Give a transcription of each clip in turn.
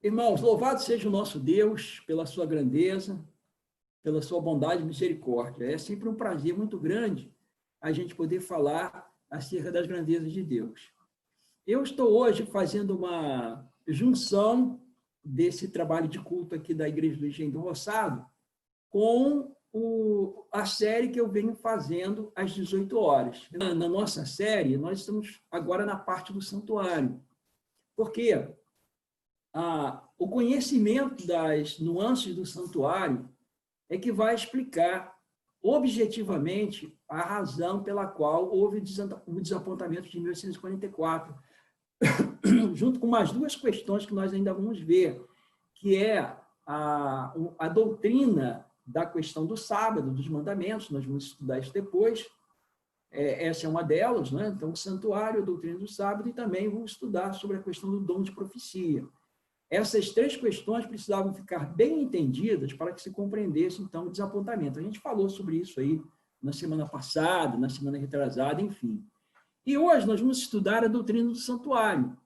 Irmãos, louvado seja o nosso Deus pela sua grandeza, pela sua bondade e misericórdia. É sempre um prazer muito grande a gente poder falar acerca das grandezas de Deus. Eu estou hoje fazendo uma junção desse trabalho de culto aqui da Igreja do Engenho do Roçado com a série que eu venho fazendo às 18 horas. Na nossa série, nós estamos agora na parte do santuário. Por quê? O conhecimento das nuances do santuário é que vai explicar objetivamente a razão pela qual houve o desapontamento de 1844, junto com mais duas questões que nós ainda vamos ver, que é a doutrina da questão do sábado, dos mandamentos, nós vamos estudar isso depois, essa é uma delas, né? Então, o santuário, a doutrina do sábado, e também vamos estudar sobre a questão do dom de profecia. Essas três questões precisavam ficar bem entendidas para que se compreendesse, então, o desapontamento. A gente falou sobre isso aí na semana passada, na semana retrasada, enfim. E hoje nós vamos estudar a doutrina do santuário.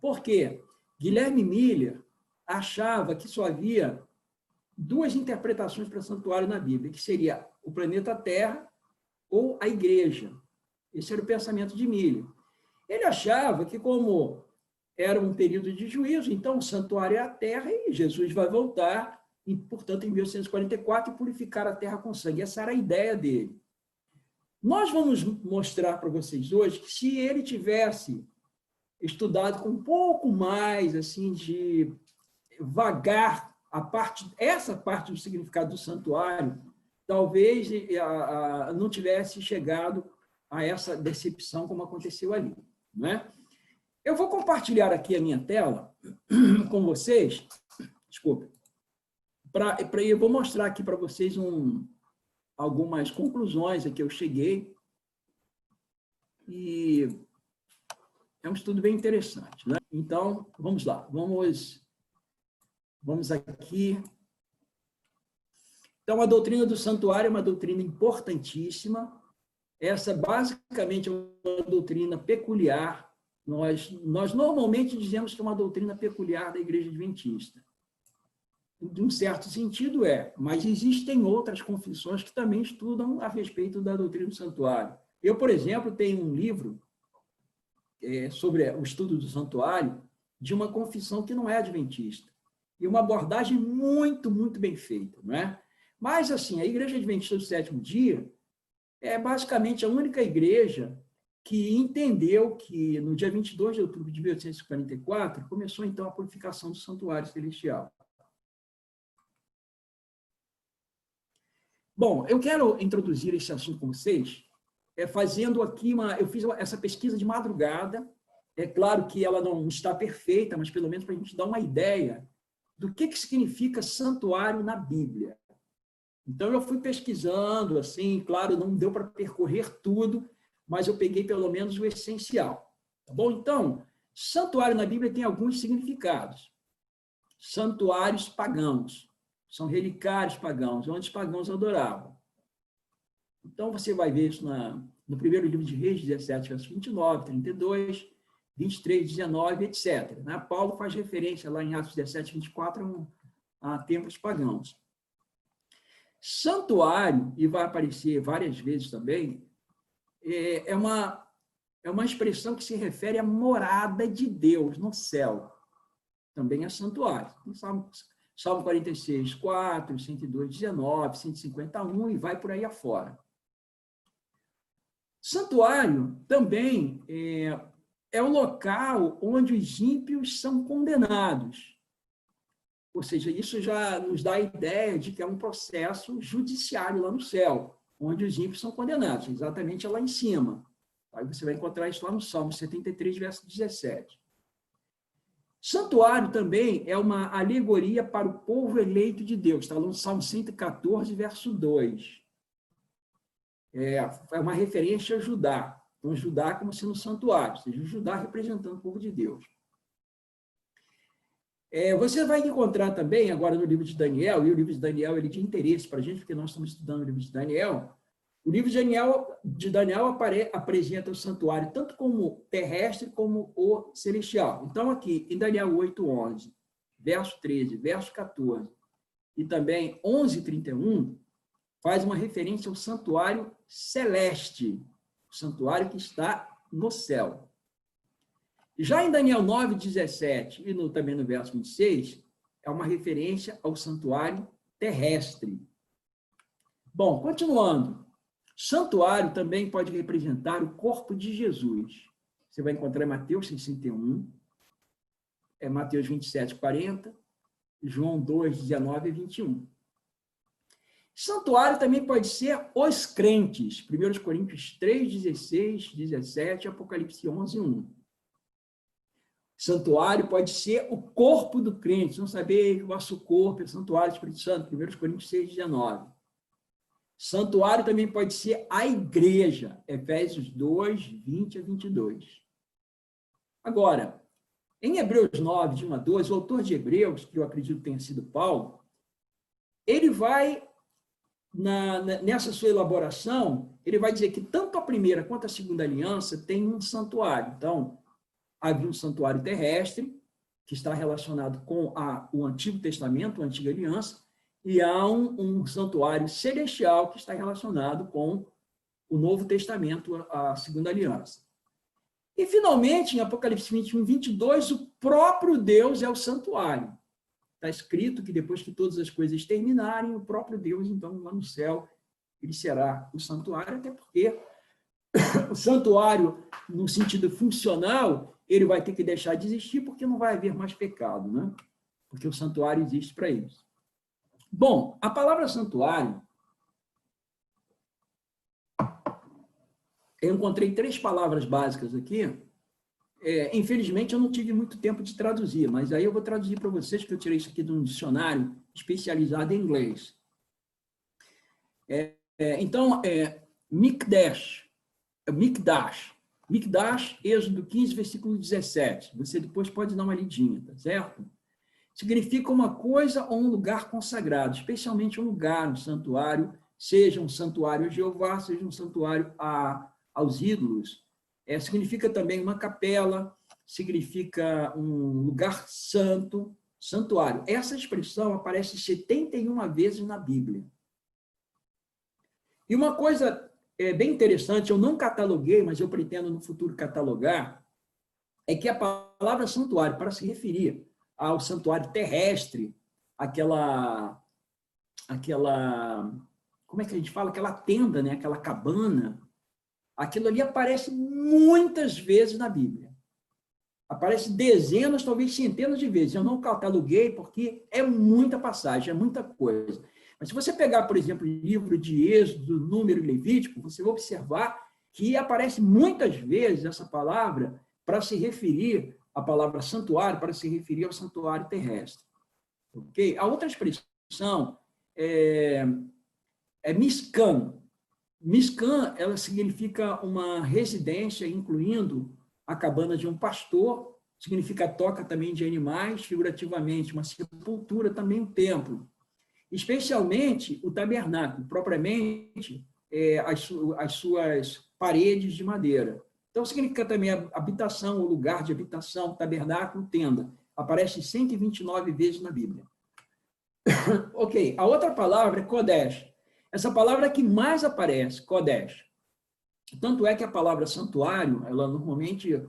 Por quê? Guilherme Miller achava que só havia duas interpretações para santuário na Bíblia, que seria o planeta Terra ou a igreja. Esse era o pensamento de Miller. Ele achava que, como era um período de juízo, então o santuário é a terra e Jesus vai voltar, e, portanto, em 1844, e purificar a terra com sangue. Essa era a ideia dele. Nós vamos mostrar para vocês hoje que, se ele tivesse estudado com um pouco mais assim de vagar essa parte do significado do santuário, talvez não tivesse chegado a essa decepção como aconteceu ali, não é? Eu vou compartilhar aqui a minha tela com vocês, desculpa, eu vou mostrar aqui para vocês algumas conclusões a que eu cheguei, e é um estudo bem interessante, né? Então, vamos lá, vamos aqui. Então, a doutrina do santuário é uma doutrina importantíssima. Essa, basicamente, é uma doutrina peculiar. Nós normalmente dizemos que é uma doutrina peculiar da Igreja Adventista. De um certo sentido mas existem outras confissões que também estudam a respeito da doutrina do santuário. Eu, por exemplo, tenho um livro sobre o estudo do santuário de uma confissão que não é adventista. E uma abordagem muito, muito bem feita, não é? Mas, assim, a Igreja Adventista do Sétimo Dia é basicamente a única igreja que entendeu que, no dia 22 de outubro de 1844, começou, então, a purificação do santuário celestial. Bom, eu quero introduzir esse assunto com vocês, fazendo aqui eu fiz essa pesquisa de madrugada. É claro que ela não está perfeita, mas pelo menos para a gente dar uma ideia do que significa santuário na Bíblia. Então, eu fui pesquisando, assim, claro, não deu para percorrer tudo, mas eu peguei pelo menos o essencial. Tá bom? Então, santuário na Bíblia tem alguns significados. Santuários pagãos, são relicários pagãos, onde os pagãos adoravam. Então, você vai ver isso no primeiro livro de Reis, 17, verso 29, 32, 23, 19, etc. Paulo faz referência lá em Atos 17, 24, a templos pagãos. Santuário, e vai aparecer várias vezes também, é uma expressão que se refere à morada de Deus no céu. Também é santuário. Salmo 46, 4, 102, 19, 151, e vai por aí afora. Santuário também é o local onde os ímpios são condenados. Ou seja, isso já nos dá a ideia de que é um processo judiciário lá no céu, onde os ímpios são condenados, exatamente lá em cima. Aí você vai encontrar isso lá no Salmo 73, verso 17. Santuário também é uma alegoria para o povo eleito de Deus. Está lá no Salmo 114, verso 2. É uma referência a Judá. Então, Judá como sendo santuário, ou seja, Judá representando o povo de Deus. Você vai encontrar também, agora no livro de Daniel, e o livro de Daniel ele é de interesse para a gente, porque nós estamos estudando o livro de Daniel. O livro de Daniel apresenta o santuário tanto como terrestre como o celestial. Então, aqui, em Daniel 8:11, verso 13, verso 14, e também 11:31, faz uma referência ao santuário celeste, o santuário que está no céu. Já em Daniel 9:17 e também no verso 26, é uma referência ao santuário terrestre. Bom, continuando. Santuário também pode representar o corpo de Jesus. Você vai encontrar em Mateus 61, Mateus 27:40, João 2:19-21. Santuário também pode ser os crentes. 1 Coríntios 3:16, 17, Apocalipse 11:1. Santuário pode ser o corpo do crente. Não saber que o nosso corpo é o santuário do Espírito Santo. 1 Coríntios 6:19. Santuário também pode ser a igreja. Efésios 2:20-22. Agora, em Hebreus 9, de 1-12, o autor de Hebreus, que eu acredito tenha sido Paulo, ele vai, nessa sua elaboração, ele vai dizer que tanto a primeira quanto a segunda aliança tem um santuário. Então, havia um santuário terrestre, que está relacionado com o Antigo Testamento, a Antiga Aliança, e há um santuário celestial que está relacionado com o Novo Testamento, a Segunda Aliança. E, finalmente, em Apocalipse 21:22, o próprio Deus é o santuário. Está escrito que depois que todas as coisas terminarem, o próprio Deus, então, lá no céu, ele será o santuário, até porque o santuário, no sentido funcional, ele vai ter que deixar de existir porque não vai haver mais pecado, né? Porque o santuário existe para isso. Bom, a palavra santuário, eu encontrei 3 palavras básicas aqui. Infelizmente, eu não tive muito tempo de traduzir, mas aí eu vou traduzir para vocês, que eu tirei isso aqui de um dicionário especializado em inglês. Então, Mikdash, Êxodo 15, versículo 17. Você depois pode dar uma lidinha, tá certo? Significa uma coisa ou um lugar consagrado, especialmente um lugar, um santuário, seja um santuário a Jeová, seja um santuário aos ídolos. Significa também uma capela, significa um lugar santo, santuário. Essa expressão aparece 71 vezes na Bíblia. E uma coisa bem interessante, eu não cataloguei, mas eu pretendo no futuro catalogar, é que a palavra santuário, para se referir ao santuário terrestre, aquela, como é que a gente fala? Aquela tenda, né? Aquela cabana, aquilo ali aparece muitas vezes na Bíblia. Aparece dezenas, talvez centenas de vezes. Eu não cataloguei porque é muita passagem, é muita coisa. Mas se você pegar, por exemplo, o livro de Êxodo, Número e Levítico, você vai observar que aparece muitas vezes essa palavra para se referir à palavra santuário, para se referir ao santuário terrestre. Okay? A outra expressão é Mishkan. Mishkan, ela significa uma residência, incluindo a cabana de um pastor, significa toca também de animais, figurativamente, uma sepultura, também um templo. Especialmente o tabernáculo, propriamente as suas paredes de madeira. Então, significa também a habitação, o lugar de habitação, tabernáculo, tenda. Aparece 129 vezes na Bíblia. Ok, a outra palavra é Kodesh. Essa palavra é que mais aparece, Kodesh. Tanto é que a palavra santuário, ela normalmente,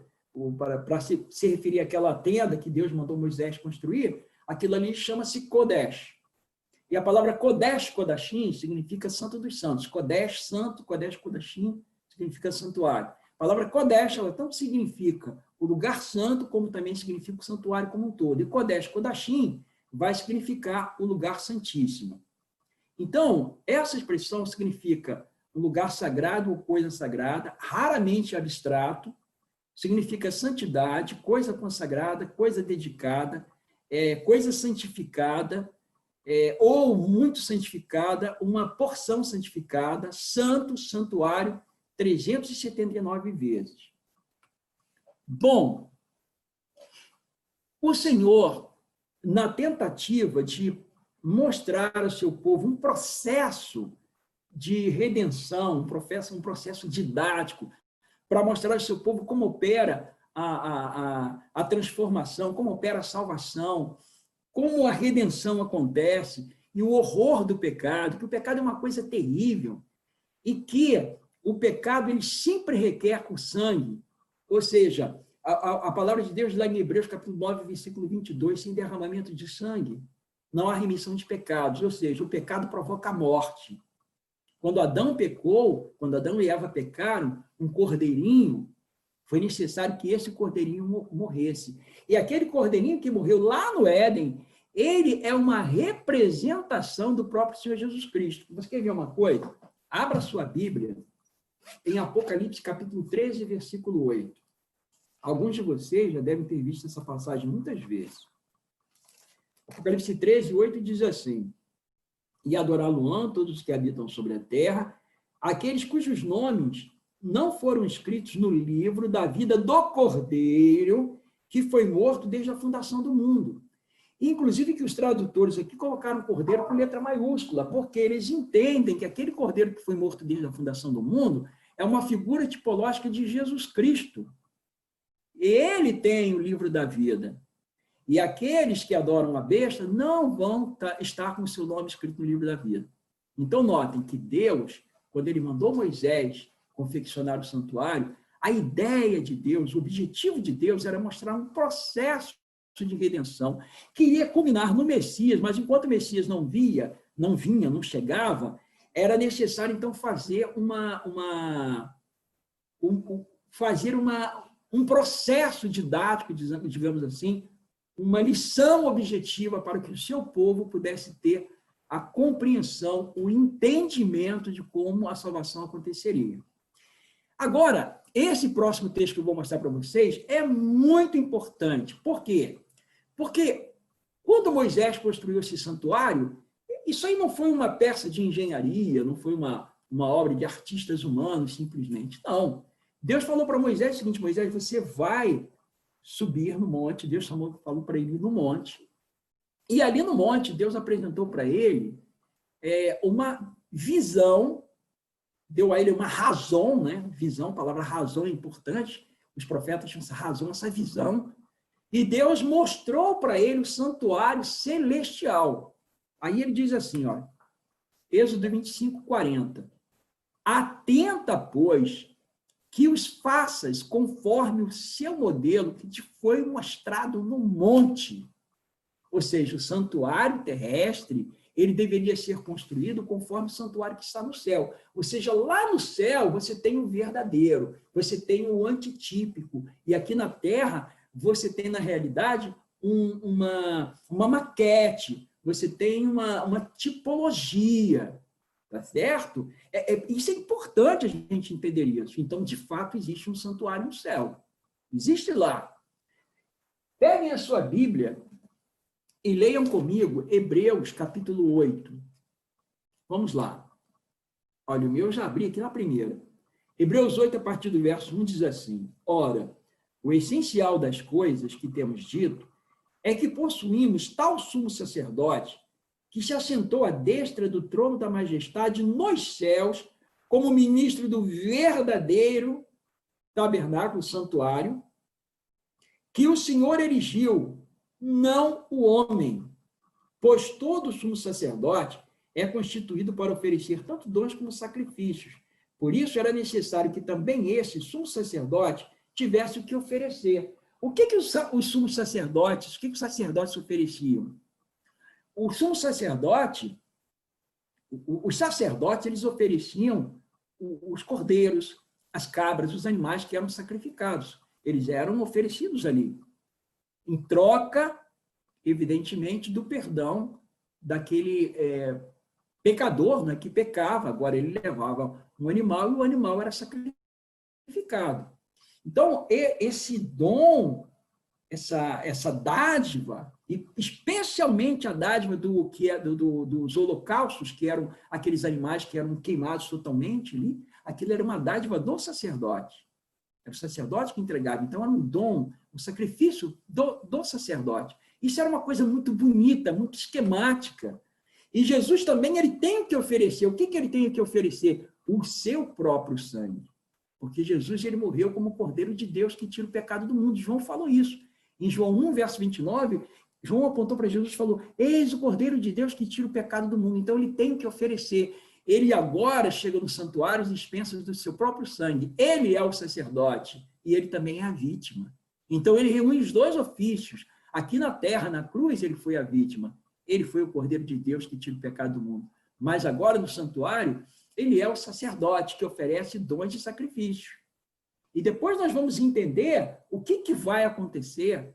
para se referir àquela tenda que Deus mandou Moisés construir, aquilo ali chama-se Kodesh. E a palavra Kodesh, Kodashim, significa santo dos santos. Kodesh, santo, Kodesh, Kodashim, significa santuário. A palavra Kodesh, ela tanto significa o lugar santo, como também significa o santuário como um todo. E Kodesh, Kodashim, vai significar o lugar santíssimo. Então, essa expressão significa um lugar sagrado ou coisa sagrada, raramente abstrato, significa santidade, coisa consagrada, coisa dedicada, coisa santificada, ou muito santificada, uma porção santificada, santo, santuário, 379 vezes. Bom, o Senhor, na tentativa de mostrar ao seu povo um processo de redenção, um processo didático, para mostrar ao seu povo como opera a transformação, como opera a salvação, como a redenção acontece e o horror do pecado, que o pecado é uma coisa terrível e que o pecado ele sempre requer o sangue. Ou seja, a palavra de Deus lá em Hebreus, capítulo 9, versículo 22, sem derramamento de sangue, não há remissão de pecados. Ou seja, o pecado provoca a morte. Quando Adão pecou, quando Adão e Eva pecaram, um cordeirinho, foi necessário que esse cordeirinho morresse. E aquele cordeirinho que morreu lá no Éden, ele é uma representação do próprio Senhor Jesus Cristo. Você quer ver uma coisa? Abra sua Bíblia em Apocalipse, capítulo 13, versículo 8. Alguns de vocês já devem ter visto essa passagem muitas vezes. Apocalipse 13, 8 diz assim: e adorá-lo-ão todos os que habitam sobre a terra, aqueles cujos nomes não foram escritos no livro da vida do Cordeiro, que foi morto desde a fundação do mundo. Inclusive que os tradutores aqui colocaram Cordeiro com letra maiúscula, porque eles entendem que aquele Cordeiro que foi morto desde a fundação do mundo é uma figura tipológica de Jesus Cristo. Ele tem o livro da vida. E aqueles que adoram a besta não vão estar com o seu nome escrito no livro da vida. Então, notem que Deus, quando ele mandou Moisés confeccionar o santuário, a ideia de Deus, o objetivo de Deus era mostrar um processo de redenção que iria culminar no Messias, mas enquanto o Messias não vinha, não chegava, era necessário, então, fazer um processo didático, digamos assim, uma lição objetiva para que o seu povo pudesse ter a compreensão, o entendimento de como a salvação aconteceria. Agora, esse próximo texto que eu vou mostrar para vocês é muito importante. Por quê? Porque quando Moisés construiu esse santuário, isso aí não foi uma peça de engenharia, não foi uma obra de artistas humanos, simplesmente. Não. Deus falou para Moisés o seguinte: Moisés, você vai subir no monte. Deus falou para ele ir no monte. E ali no monte, Deus apresentou para ele uma visão, deu a ele uma razão, né? Visão, a palavra razão é importante. Os profetas tinham essa razão, essa visão. E Deus mostrou para ele o santuário celestial. Aí ele diz assim, ó, Êxodo 25, 40. Atenta, pois, que os faças conforme o seu modelo que te foi mostrado no monte. Ou seja, o santuário terrestre, ele deveria ser construído conforme o santuário que está no céu. Ou seja, lá no céu você tem o verdadeiro, você tem o antitípico, e aqui na terra você tem, na realidade, uma maquete, você tem uma tipologia. Tá certo? Isso é importante a gente entender isso. Então, de fato, existe um santuário no céu. Existe lá. Peguem a sua Bíblia e leiam comigo Hebreus, capítulo 8. Vamos lá. Olha, o meu eu já abri aqui na primeira. Hebreus 8, a partir do verso 1, diz assim: ora, o essencial das coisas que temos dito é que possuímos tal sumo sacerdote que se assentou à destra do trono da majestade nos céus, como ministro do verdadeiro tabernáculo, santuário, que o Senhor erigiu, não o homem, pois todo sumo sacerdote é constituído para oferecer tanto dons como sacrifícios. Por isso era necessário que também esse sumo sacerdote tivesse o que oferecer. O que os sumos sacerdotes, os sacerdotes ofereciam? O sumo sacerdote, os sacerdotes, eles ofereciam os cordeiros, as cabras, os animais que eram sacrificados. Eles eram oferecidos ali, em troca, evidentemente, do perdão daquele pecador, né, que pecava. Agora ele levava um animal e o animal era sacrificado. Então, esse dom, essa dádiva, e especialmente a dádiva dos holocaustos, que eram aqueles animais que eram queimados totalmente ali, aquilo era uma dádiva do sacerdote. Era o sacerdote que entregava. Então, era um dom, um sacrifício do sacerdote. Isso era uma coisa muito bonita, muito esquemática. E Jesus também ele tem o que oferecer. O que ele tem o que oferecer? O seu próprio sangue. Porque Jesus ele morreu como o Cordeiro de Deus que tira o pecado do mundo. João falou isso. Em João 1, verso 29, João apontou para Jesus e falou, eis o Cordeiro de Deus que tira o pecado do mundo. Então, ele tem que oferecer. Ele agora chega no santuário e dispensa do seu próprio sangue. Ele é o sacerdote e ele também é a vítima. Então, ele reúne os dois ofícios. Aqui na terra, na cruz, ele foi a vítima. Ele foi o Cordeiro de Deus que tira o pecado do mundo. Mas agora, no santuário, ele é o sacerdote que oferece dons de sacrifício. E depois nós vamos entender o que vai acontecer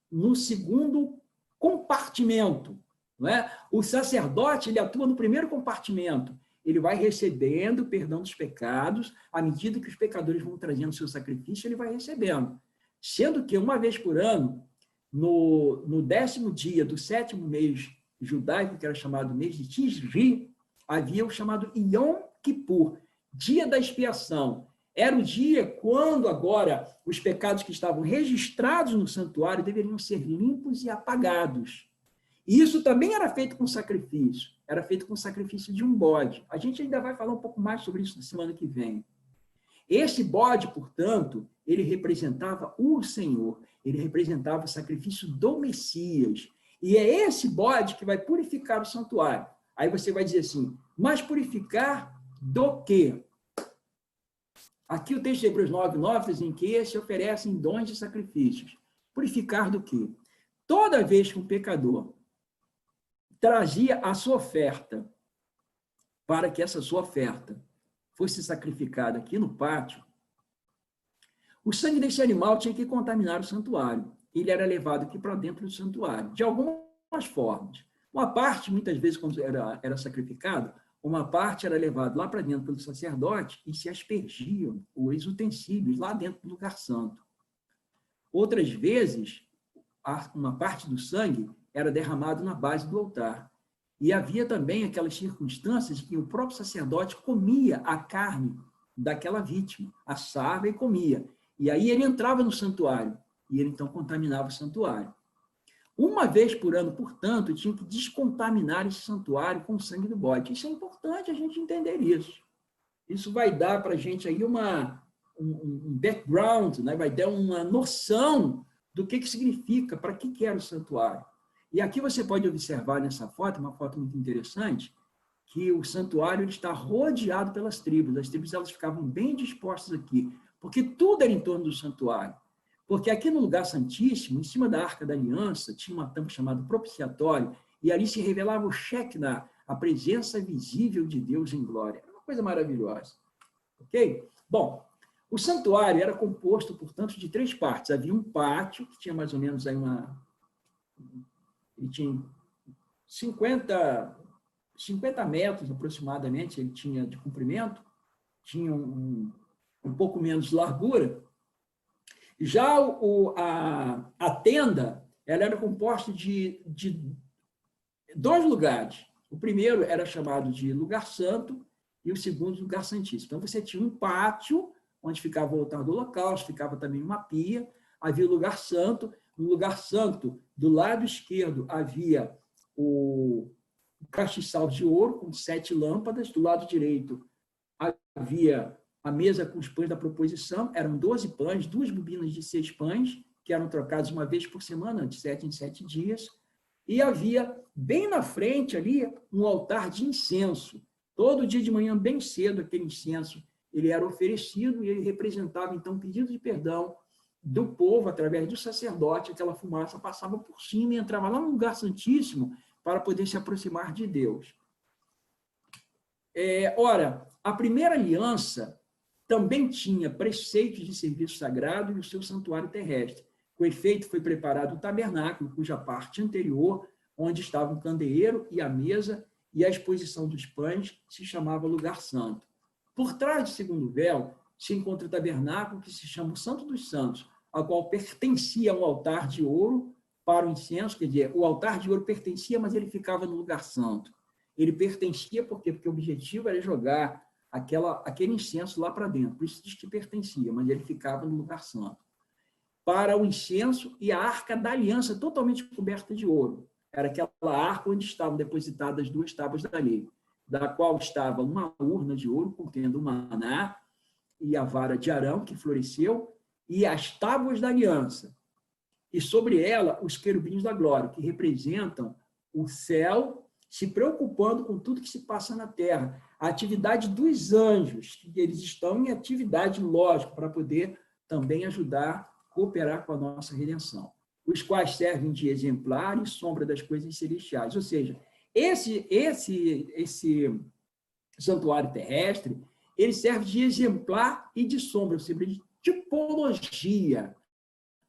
no segundo compartimento. Não é? O sacerdote, ele atua no primeiro compartimento. Ele vai recebendo o perdão dos pecados, à medida que os pecadores vão trazendo seu sacrifício, ele vai recebendo. Sendo que, uma vez por ano, no 10º dia do 7º mês judaico, que era chamado mês de Tisri, havia o chamado Yom Kippur, dia da expiação. Era o dia quando agora os pecados que estavam registrados no santuário deveriam ser limpos e apagados. E isso também era feito com sacrifício. Era feito com sacrifício de um bode. A gente ainda vai falar um pouco mais sobre isso na semana que vem. Esse bode, portanto, ele representava o Senhor. Ele representava o sacrifício do Messias. E é esse bode que vai purificar o santuário. Aí você vai dizer assim, mas purificar do quê? Aqui o texto de Hebreus 9:9 diz em que se oferecem dons de sacrifícios. Purificar do quê? Toda vez que um pecador trazia a sua oferta, para que essa sua oferta fosse sacrificada aqui no pátio, o sangue desse animal tinha que contaminar o santuário. Ele era levado aqui para dentro do santuário, de algumas formas. Uma parte, muitas vezes, quando era sacrificado, uma parte era levada lá para dentro pelo sacerdote e se aspergiam os utensílios lá dentro do lugar santo. Outras vezes, uma parte do sangue era derramado na base do altar. E havia também aquelas circunstâncias em que o próprio sacerdote comia a carne daquela vítima, assava e comia. E aí ele entrava no santuário, e ele então contaminava o santuário. Uma vez por ano, portanto, tinha que descontaminar esse santuário com o sangue do bode. Isso é importante a gente entender isso. Isso vai dar para a gente aí um background, né? Vai dar uma noção do que significa, para que era o santuário. E aqui você pode observar nessa foto, uma foto muito interessante, que o santuário ele está rodeado pelas tribos. As tribos elas ficavam bem dispostas aqui, porque tudo era em torno do santuário. Porque aqui no lugar santíssimo, em cima da Arca da Aliança, tinha uma tampa chamada propiciatório, e ali se revelava o Shekinah, a presença visível de Deus em glória. Era uma coisa maravilhosa. Ok? Bom, o santuário era composto, portanto, de 3 partes. Havia um pátio, que tinha mais ou menos aí ele tinha 50 metros aproximadamente, ele tinha de comprimento, tinha um pouco menos de largura. Já a tenda, ela era composta de 2 lugares. O primeiro era chamado de lugar santo e o segundo lugar santíssimo. Então, você tinha um pátio, onde ficava o altar do holocausto, ficava também uma pia, havia o lugar santo. No lugar santo, do lado esquerdo, havia o castiçal de ouro, com 7 lâmpadas. Do lado direito, havia a mesa com os pães da proposição, eram 12 pães, 2 bobinas de 6 pães, que eram trocados uma vez por semana, de 7 em 7 dias, e havia, bem na frente ali, um altar de incenso. Todo dia de manhã, bem cedo, aquele incenso, ele era oferecido e ele representava, então, um pedido de perdão do povo, através do sacerdote, aquela fumaça passava por cima e entrava lá no lugar santíssimo para poder se aproximar de Deus. Ora, a primeira aliança também tinha preceitos de serviço sagrado e o seu santuário terrestre. Com efeito, foi preparado o tabernáculo, cuja parte anterior, onde estava o candeeiro e a mesa, e a exposição dos pães, se chamava lugar santo. Por trás do segundo véu, se encontra o tabernáculo, que se chama o Santo dos Santos, ao qual pertencia um altar de ouro para o incenso, quer dizer, o altar de ouro pertencia, mas ele ficava no lugar santo. Ele pertencia por quê? Porque o objetivo era jogar aquele incenso lá para dentro. Por isso diz que pertencia, mas ele ficava no lugar santo. Para o incenso e a arca da aliança totalmente coberta de ouro. Era aquela arca onde estavam depositadas 2 tábuas da lei, da qual estava uma urna de ouro contendo o maná e a vara de Arão, que floresceu, e as tábuas da aliança. e sobre ela os querubins da glória, que representam o céu se preocupando com tudo que se passa na terra. A atividade dos anjos, que eles estão em atividade, lógico, para poder também ajudar, cooperar com a nossa redenção, os quais servem de exemplar e sombra das coisas celestiais. Ou seja, esse santuário terrestre, ele serve de exemplar e de sombra, ou seja, de tipologia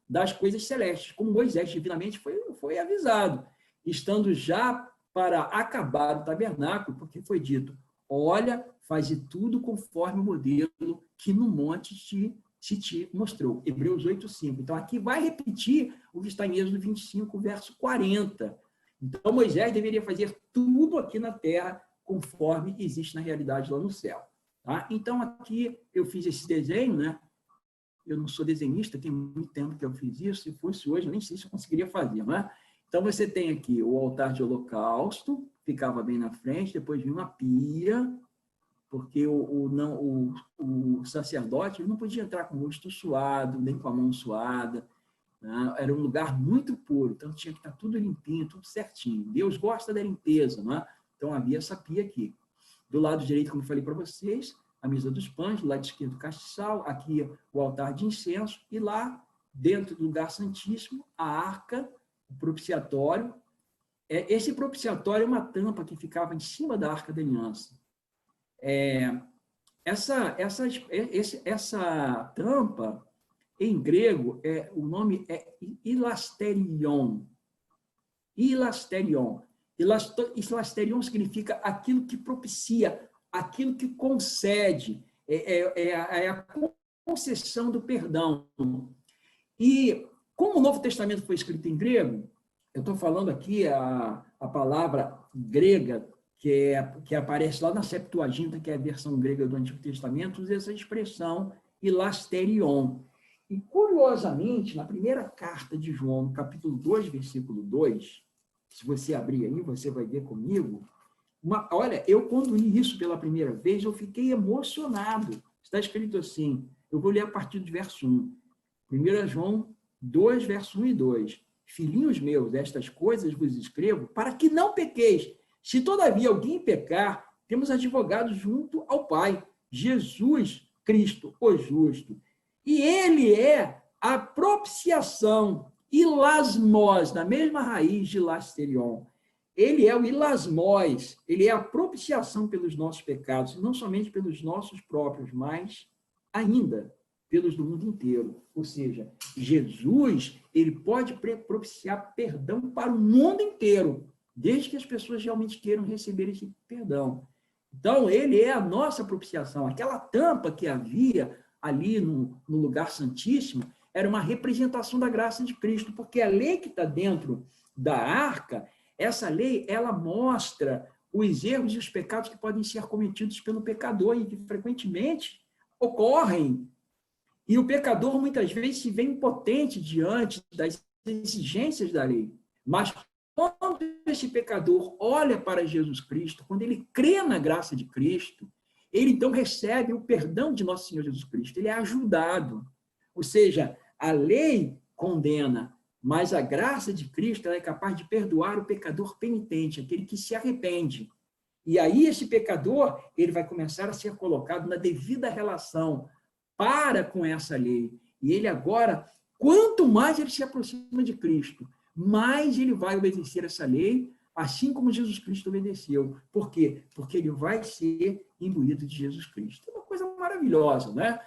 das coisas celestes, como Moisés divinamente foi avisado, estando já para acabar o tabernáculo, porque foi dito, olha, faze tudo conforme o modelo que no monte se te mostrou. Hebreus 8:5. Então, aqui vai repetir o que está em Êxodo 25, verso 40. Então, Moisés deveria fazer tudo aqui na terra conforme existe na realidade lá no céu. Tá? Então, aqui eu fiz esse desenho, né? Eu não sou desenhista, tem muito tempo que eu fiz isso. Se fosse hoje, eu nem sei se eu conseguiria fazer, não é? Então, você tem aqui o altar de holocausto, ficava bem na frente, depois vinha uma pia, porque o sacerdote não podia entrar com o rosto suado, nem com a mão suada, né? Era um lugar muito puro, então tinha que estar tudo limpinho, tudo certinho. Deus gosta da limpeza, não é? Então, havia essa pia aqui. Do lado direito, como eu falei para vocês, a mesa dos pães, do lado esquerdo o castiçal, aqui o altar de incenso, e lá, dentro do lugar santíssimo, a arca, o propiciatório. Esse propiciatório é uma tampa que ficava em cima da arca da aliança. Essa tampa, em grego, o nome é ilasterion. Ilasterion. Ilasterion significa aquilo que propicia, aquilo que concede, a concessão do perdão. E como o Novo Testamento foi escrito em grego, eu estou falando aqui a palavra grega, que aparece lá na Septuaginta, que é a versão grega do Antigo Testamento, usa essa expressão ilasterion. E, curiosamente, na primeira carta de João, no capítulo 2, versículo 2, se você abrir aí, você vai ver comigo, olha, eu quando li isso pela primeira vez, eu fiquei emocionado. Está escrito assim, eu vou ler a partir do verso 1. 1 João 2, verso 1 e 2. Filhinhos meus, estas coisas vos escrevo para que não pequeis. Se todavia alguém pecar, temos advogado junto ao Pai, Jesus Cristo, o justo. E ele é a propiciação, ilasmos, na mesma raiz de lasterion. Ele é o ilasmos, ele é a propiciação pelos nossos pecados, não somente pelos nossos próprios, mas ainda pelos do mundo inteiro. Ou seja, Jesus, ele pode propiciar perdão para o mundo inteiro, desde que as pessoas realmente queiram receber esse perdão. Então, ele é a nossa propiciação. Aquela tampa que havia ali no lugar santíssimo era uma representação da graça de Cristo, porque a lei que está dentro da arca, essa lei, ela mostra os erros e os pecados que podem ser cometidos pelo pecador e que frequentemente ocorrem. E o pecador, muitas vezes, se vê impotente diante das exigências da lei. Mas quando esse pecador olha para Jesus Cristo, quando ele crê na graça de Cristo, ele então recebe o perdão de nosso Senhor Jesus Cristo. Ele é ajudado. Ou seja, a lei condena, mas a graça de Cristo ela é capaz de perdoar o pecador penitente, aquele que se arrepende. E aí esse pecador ele vai começar a ser colocado na devida relação para com essa lei. E ele agora, quanto mais ele se aproxima de Cristo, mais ele vai obedecer essa lei, assim como Jesus Cristo obedeceu. Por quê? Porque ele vai ser imbuído de Jesus Cristo. É uma coisa maravilhosa, né?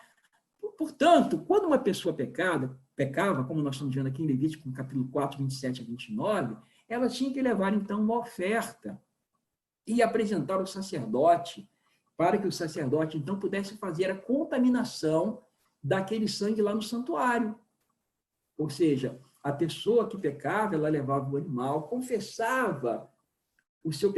Portanto, quando uma pessoa pecava, como nós estamos vendo aqui em Levítico, no capítulo 4, 27 a 29, ela tinha que levar, então, uma oferta e apresentar ao sacerdote, para que o sacerdote, então, pudesse fazer a contaminação daquele sangue lá no santuário. Ou seja, a pessoa que pecava, ela levava o animal, confessava o seu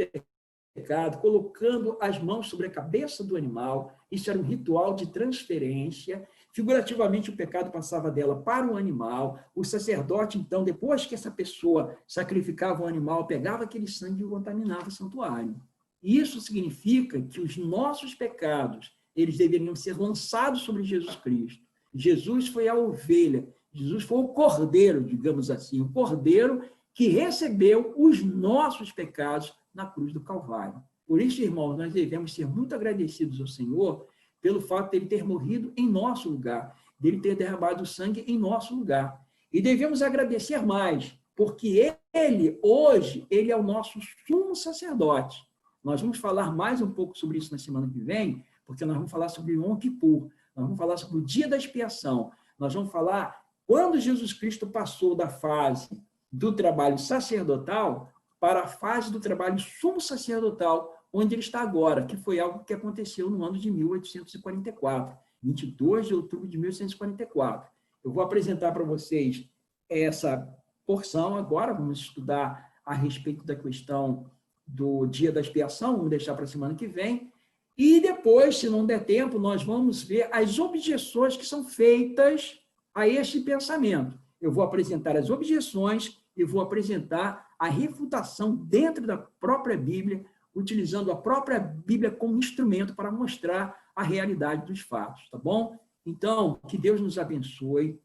pecado, colocando as mãos sobre a cabeça do animal. Isso era um ritual de transferência. Figurativamente, o pecado passava dela para o animal. O sacerdote, então, depois que essa pessoa sacrificava o animal, pegava aquele sangue e o contaminava o santuário. Isso significa que os nossos pecados, eles deveriam ser lançados sobre Jesus Cristo. Jesus foi a ovelha Jesus foi o cordeiro, digamos assim, o cordeiro que recebeu os nossos pecados na cruz do Calvário. Por isso, irmãos, nós devemos ser muito agradecidos ao Senhor pelo fato de ele ter morrido em nosso lugar, dele ter derramado sangue em nosso lugar. E devemos agradecer mais, porque ele, hoje, ele é o nosso sumo sacerdote. Nós vamos falar mais um pouco sobre isso na semana que vem, porque nós vamos falar sobre o Yom Kippur, nós vamos falar sobre o dia da expiação, nós vamos falar quando Jesus Cristo passou da fase do trabalho sacerdotal para a fase do trabalho sumo sacerdotal, onde ele está agora, que foi algo que aconteceu no ano de 1844, 22 de outubro de 1844. Eu vou apresentar para vocês essa porção agora, vamos estudar a respeito da questão do dia da expiação, vamos deixar para a semana que vem, e depois, se não der tempo, nós vamos ver as objeções que são feitas a este pensamento. Eu vou apresentar as objeções e vou apresentar a refutação dentro da própria Bíblia, utilizando a própria Bíblia como instrumento para mostrar a realidade dos fatos, tá bom? Então, que Deus nos abençoe,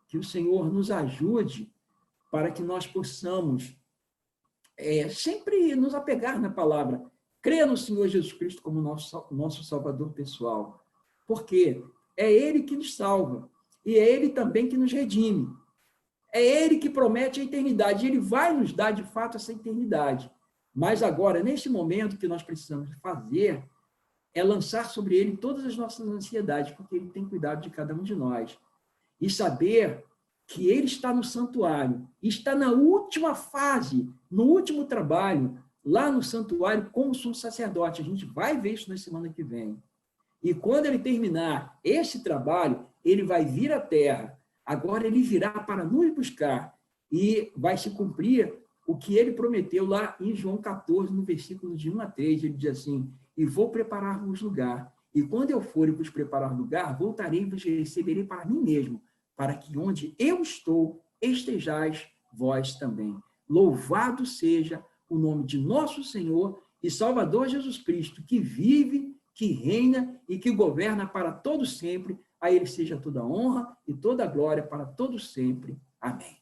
que o Senhor nos ajude para que nós possamos sempre nos apegar na palavra, crer no Senhor Jesus Cristo como nosso Salvador pessoal, porque é Ele que nos salva, e é Ele também que nos redime. É Ele que promete a eternidade, e Ele vai nos dar, de fato, essa eternidade. Mas agora, neste momento, o que nós precisamos fazer é lançar sobre Ele todas as nossas ansiedades, porque Ele tem cuidado de cada um de nós. E saber que Ele está no santuário, está na última fase, no último trabalho, lá no santuário como sumo sacerdote. A gente vai ver isso na semana que vem. E quando Ele terminar esse trabalho, Ele vai vir à terra. Agora Ele virá para nos buscar e vai se cumprir o que Ele prometeu lá em João 14, no versículo de 1 a 3. Ele diz assim: e vou preparar-vos lugar. E quando eu for e vos preparar lugar, voltarei e vos receberei para mim mesmo, para que onde eu estou, estejais vós também. Louvado seja o nome de nosso Senhor e Salvador Jesus Cristo, que vive, que reina e que governa para todo sempre. A Ele seja toda honra e toda glória para todo sempre. Amém.